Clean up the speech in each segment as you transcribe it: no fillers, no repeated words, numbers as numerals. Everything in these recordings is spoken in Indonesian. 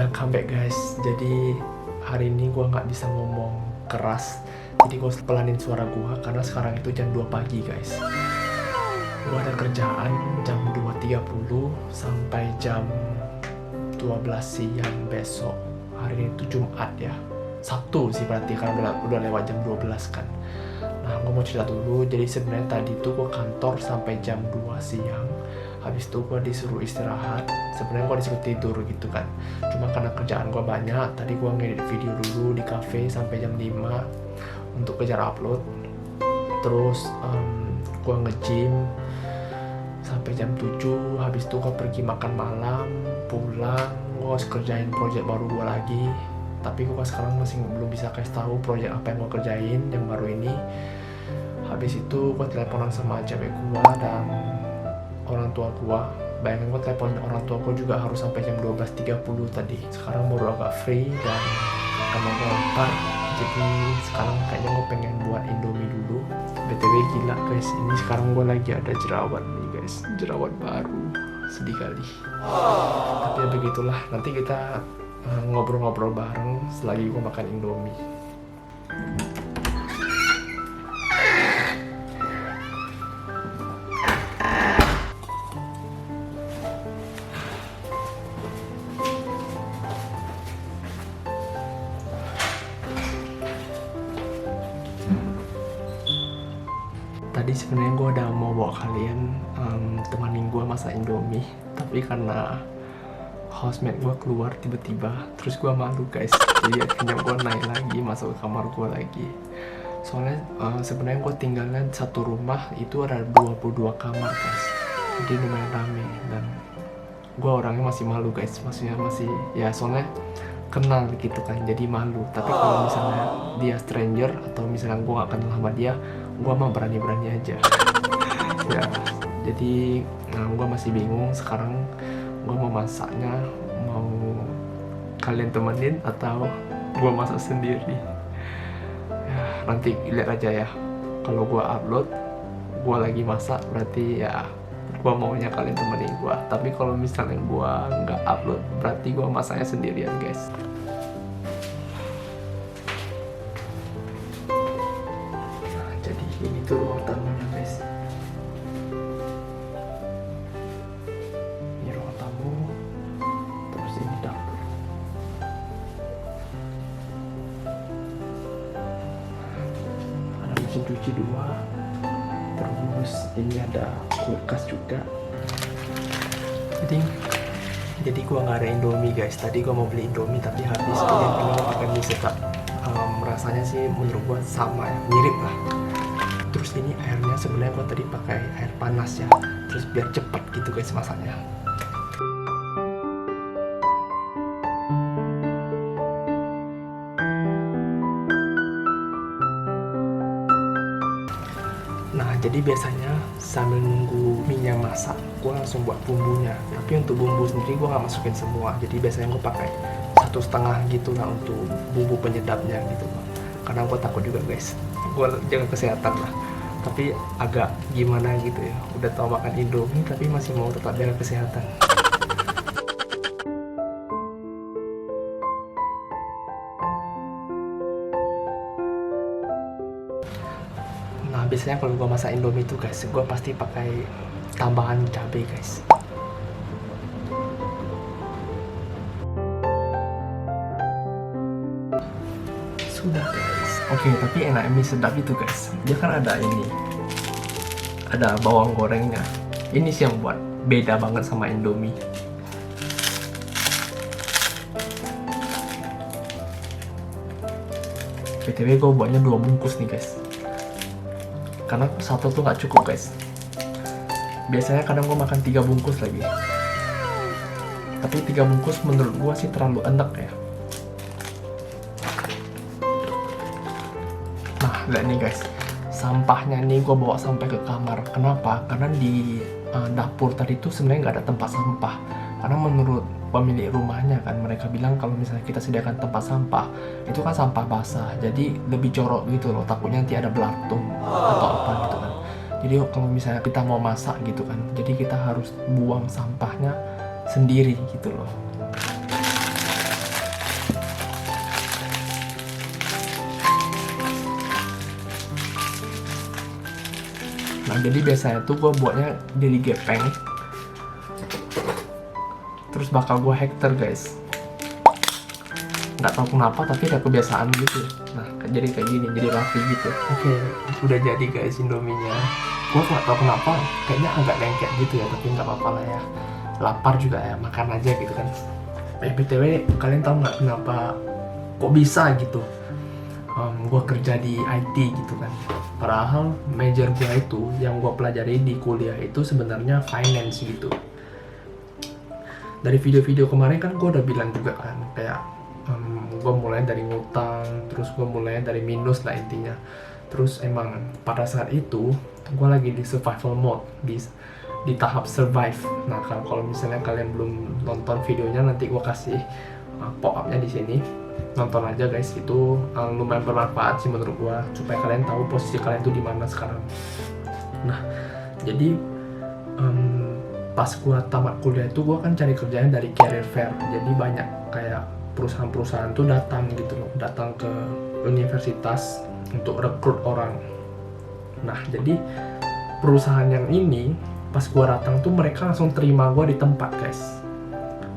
Welcome back guys. Jadi hari ini gue nggak bisa ngomong keras, jadi gue pelanin suara gue karena sekarang itu jam 2 pagi guys. Gue ada kerjaan jam 2.30 sampai jam 12 siang besok. Hari ini itu Jumat ya, Sabtu sih berarti karena udah lewat jam 12 kan. Nah gue mau cerita dulu. Jadi sebenarnya tadi tuh gue kantor sampai jam 2 siang. Habis itu gue disuruh istirahat. Sebenarnya gue disuruh tidur gitu kan. Cuma karena kerjaan gue banyak, tadi gue ngedit video dulu di cafe sampai jam 5 untuk kejar upload. Terus gue nge-gym sampai jam 7. Habis itu gue pergi makan malam, pulang. Gue harus kerjain project baru gue lagi. Tapi gue sekarang masih belum bisa kasih tahu project apa yang gue kerjain yang baru ini. Habis itu gue teleponan sama cewek gue dan orang tua gua. Bayangin gua telepon orang tua gua juga harus sampai jam 12.30 tadi. Sekarang baru agak free dan karena gua lapar, jadi sekarang kayaknya gua pengen buat Indomie dulu. BTW gila guys, ini sekarang gua lagi ada jerawat nih guys, jerawat baru, sedih kali. Tapi ya begitulah, nanti kita ngobrol-ngobrol bareng selagi gua makan Indomie. Tadi sebenarnya gue udah mau bawa kalian temanin gue masak Indomie, tapi karena housemate gue keluar tiba-tiba, terus gue malu guys, jadi akhirnya gue naik lagi masuk ke kamar gue lagi. Soalnya sebenarnya gue tinggalnya satu rumah itu ada 22 kamar guys, jadi lumayan rame dan gue orangnya masih malu guys, maksudnya masih ya soalnya kenal gitu kan, jadi malu. Tapi kalau misalnya dia stranger atau misalnya gue gak kenal sama dia, gue mah berani-berani aja. Ya, jadi gue masih bingung sekarang gue mau masaknya, mau kalian temenin atau gue masak sendiri. Ya, nanti lihat aja ya. Kalau gue upload, gue lagi masak, berarti ya gue maunya kalian temenin gue. Tapi kalau misalnya gue nggak upload, berarti gue masaknya sendirian guys. Nah, jadi ini tuh ruang tamunya guys. Ini ruang tamu, terus ini dapur. Ada mesin cuci 2. Terus ini ada kulkas juga. Jadi gua nggak ada Indomie guys. Tadi gua mau beli Indomie tapi habis. Kalian pengen makan mie sedap. Rasanya sih menurut gua sama ya, mirip lah. Terus ini airnya sebenarnya gua tadi pakai air panas ya. Terus biar cepat gitu guys masaknya. Nah, jadi biasanya sambil nunggu minyak masak, gue langsung buat bumbunya. Tapi untuk bumbu sendiri gue nggak masukin semua. Jadi biasanya gue pakai 1,5 gitu lah untuk bumbu penyedapnya gitu. Karena gue takut juga guys, gue jaga kesehatan lah. Tapi agak gimana gitu ya. Udah tau makan Indomie tapi masih mau tetap jaga kesehatan. Nah biasanya kalau gue masak Indomie itu guys, gue pasti pakai tambahan cabai guys. Sudah guys. Oke, tapi enak mie sedap itu guys. Dia kan ada ini, ada bawang gorengnya. Ini sih yang buat beda banget sama Indomie. BTW gue buatnya 2 bungkus nih guys. Karena satu tuh nggak cukup guys. Biasanya kadang gue makan 3 bungkus lagi. Tapi 3 bungkus menurut gue sih terlalu enak ya. Nah lihat nih guys, sampahnya nih gue bawa sampai ke kamar. Kenapa? Karena di dapur tadi tuh sebenarnya nggak ada tempat sampah. Karena menurut pemilik rumahnya kan, mereka bilang kalau misalnya kita sediakan tempat sampah, itu kan sampah basah, jadi lebih jorok gitu loh, takutnya nanti ada belatung atau apa gitu kan. Jadi kalau misalnya kita mau masak gitu kan, jadi kita harus buang sampahnya sendiri gitu loh. Nah jadi biasanya tuh gue buatnya jadi gepeng, terus bakal gue hektar guys. Nggak tahu kenapa tapi ada kebiasaan gitu. Nah jadi kayak gini, jadi rapi gitu. Oke, udah jadi guys Indominya. Gue nggak tahu kenapa kayaknya agak lengket gitu ya, tapi nggak apa-apa lah ya, lapar juga ya, makan aja gitu kan. BTW kalian tahu nggak kenapa kok bisa gitu gue kerja di IT gitu kan, padahal major gue itu yang gue pelajari di kuliah itu sebenarnya finance gitu. Dari video-video kemarin kan gue udah bilang juga kan, kayak gue mulai dari ngutang, terus gue mulai dari minus lah intinya. Terus emang pada saat itu gue lagi di survival mode, di tahap survive. Nah kalau misalnya kalian belum nonton videonya, nanti gue kasih pop-upnya di sini. Nonton aja guys, itu lumayan bermanfaat sih menurut gue, supaya kalian tahu posisi kalian tuh di mana sekarang. Nah jadi pas gue tamat kuliah itu gue kan cari kerjanya dari career fair. Jadi banyak kayak perusahaan-perusahaan tuh datang gitu loh, datang ke universitas untuk rekrut orang. Nah jadi perusahaan yang ini pas gue datang tuh mereka langsung terima gue di tempat guys.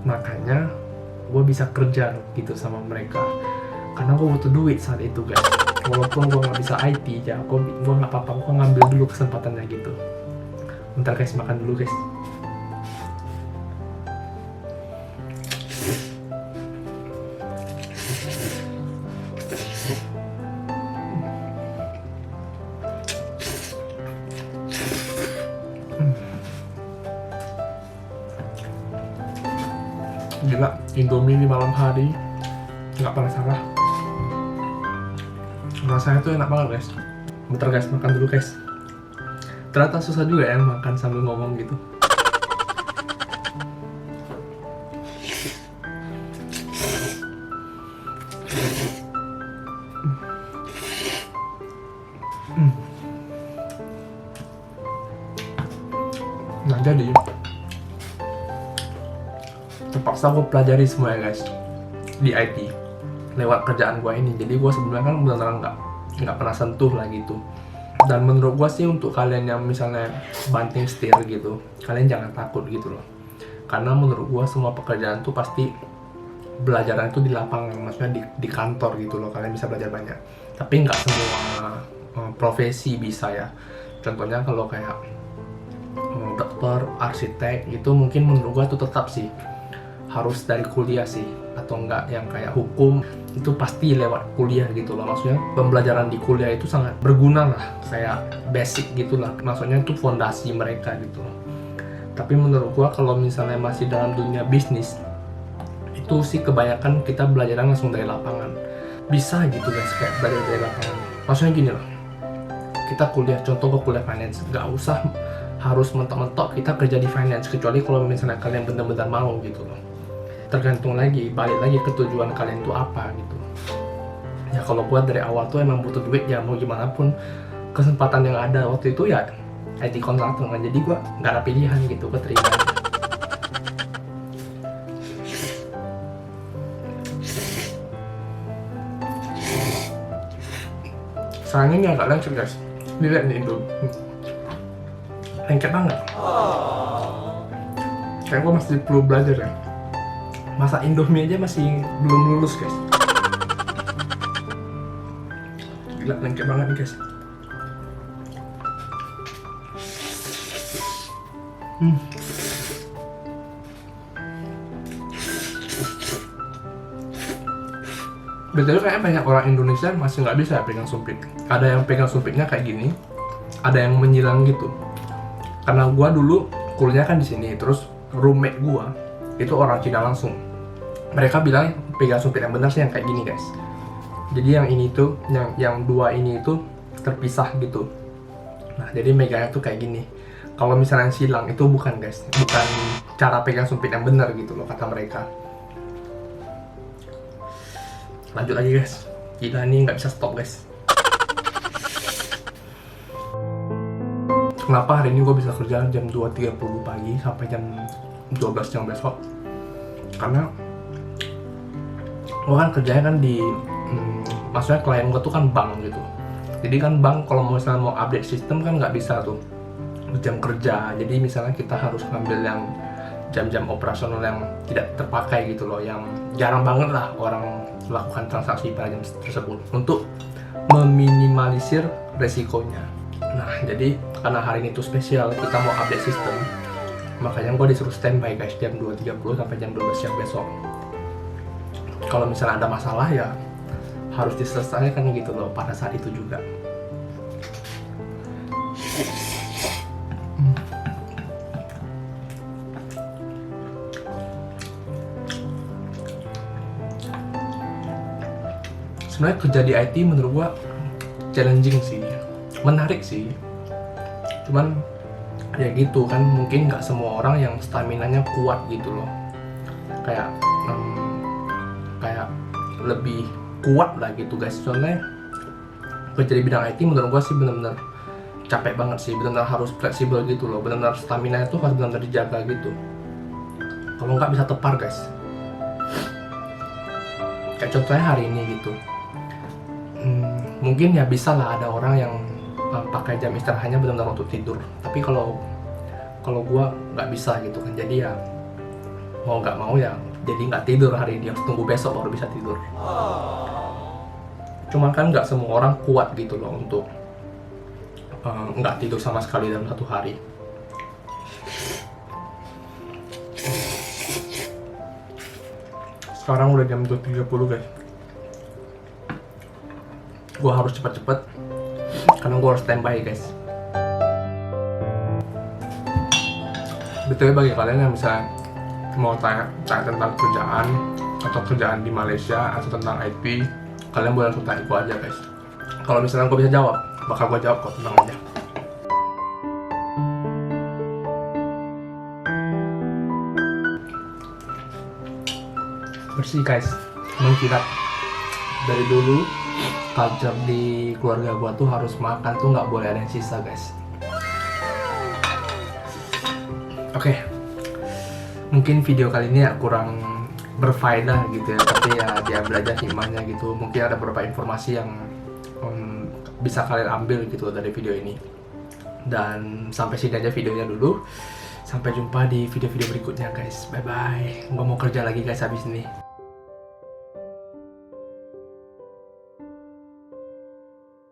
Makanya gue bisa kerja gitu sama mereka, karena gue butuh duit saat itu guys. Walaupun gue nggak bisa IT ya, gue nggak apa-apa, gue ngambil dulu kesempatannya gitu. Bentar guys, makan dulu guys. Gila, Indomie di malam hari nggak pernah salah. Rasanya tuh enak banget guys. Bentar guys, makan dulu guys. Ternyata susah juga ya makan sambil ngomong gitu. Nah jadi terpaksa gue pelajari semua ya guys di IT lewat kerjaan gue ini. Jadi gue sebelumnya kan benar-benar nggak pernah sentuh lah gitu. Dan menurut gue sih untuk kalian yang misalnya banting setir gitu, kalian jangan takut gitu loh, karena menurut gue semua pekerjaan tuh pasti belajaran itu di lapangan, maksudnya di kantor gitu loh, kalian bisa belajar banyak. Tapi nggak semua profesi bisa ya. Contohnya kalau kayak dokter, arsitek gitu, mungkin menurut gua tuh tetap sih harus dari kuliah sih, atau enggak yang kayak hukum itu pasti lewat kuliah gitu loh. Maksudnya pembelajaran di kuliah itu sangat berguna lah, kayak basic gitu lah, maksudnya itu fondasi mereka gitu loh. Tapi menurut gua kalau misalnya masih dalam dunia bisnis itu sih kebanyakan kita belajar langsung dari lapangan. Bisa gitu guys, kayak belajar dari lapangan. Maksudnya gini loh, kita kuliah, contoh gue kuliah finance, nggak usah harus mentok-mentok kita kerja di finance, kecuali kalau misalnya kalian benar-benar mau gitu loh. Tergantung lagi, balik lagi ke tujuan kalian tuh apa gitu. Ya kalau buat dari awal tuh emang butuh duit ya, mau gimana pun kesempatan yang ada waktu itu ya IT consultant kan, jadi gue nggak ada pilihan gitu, gue terima. Sayangnya ini agak lengket guys, dilihat nih itu lengket banget. Kayak gue masih perlu belajar ya, masak Indomie aja masih belum lulus guys. Gila, lengket banget nih guys. Betul, kayaknya banyak orang Indonesia masih nggak bisa pegang sumpit. Ada yang pegang sumpitnya kayak gini, ada yang menyilang gitu. Karena gua dulu kuliah kan di sini, terus roommate gua itu orang Cina langsung. Mereka bilang pegang sumpit yang benar sih yang kayak gini guys. Jadi yang ini tuh, yang dua ini itu terpisah gitu. Nah jadi megangnya tuh kayak gini. Kalau misalnya silang itu bukan guys, bukan cara pegang sumpit yang benar gitu loh kata mereka. Lanjut lagi guys, kita ini nggak bisa stop guys. Kenapa hari ini gue bisa kerja jam 2.30 pagi sampai jam 12 jam besok? Karena gue kan kerjanya kan di maksudnya klien gue tuh kan bank gitu. Jadi kan bank kalau misalnya mau update sistem kan nggak bisa tuh. jam kerja. Jadi misalnya kita harus ngambil yang jam-jam operasional yang tidak terpakai gitu loh, yang jarang banget lah orang melakukan transaksi pada jam tersebut untuk meminimalisir resikonya. Nah, jadi karena hari ini tuh spesial, kita mau update sistem, makanya gue disuruh standby guys jam 2.30 sampai jam 12 siang besok. Kalau misalnya ada masalah ya harus diselesaikan gitu loh pada saat itu juga. Sebenarnya kerja di IT menurut gua challenging sih, menarik sih. Cuman ya gitu kan, mungkin nggak semua orang yang staminanya kuat gitu loh. Kayak lebih kuat lah gitu guys. Soalnya kerja di bidang IT menurut gua sih benar-benar capek banget sih, benar-benar harus fleksibel gitu loh, benar-benar stamina itu harus benar-benar dijaga gitu. Kalau nggak bisa tepar guys. Kayak contohnya hari ini gitu. Mungkin ya bisa lah ada orang yang pakai jam istirahatnya benar-benar untuk tidur. Tapi kalau gua nggak bisa gitu kan, jadi ya mau nggak mau ya jadi nggak tidur hari ini, harus tunggu besok baru bisa tidur. Cuma kan nggak semua orang kuat gitu loh untuk nggak tidur sama sekali dalam satu hari. Sekarang udah jam 2.30 guys. Gue harus cepet-cepet karena gue harus standby guys. Betul, bagi kalian yang misalnya mau tanya tentang kerjaan atau kerjaan di Malaysia atau tentang IT, kalian boleh langsung tanya gue aja guys. Kalau misalnya gue bisa jawab, bakal gue jawab kok, tenang aja. Bersih guys, mengkilat. Dari dulu culture di keluarga gua tuh harus makan tuh nggak boleh ada yang sisa guys. Oke, mungkin video kali ini ya kurang berfaedah gitu ya, tapi ya dia belajar hikmahnya gitu. Mungkin ada beberapa informasi yang bisa kalian ambil gitu dari video ini. Dan sampai sini aja videonya dulu. Sampai jumpa di video-video berikutnya guys. Bye bye. Gua mau kerja lagi guys habis ini.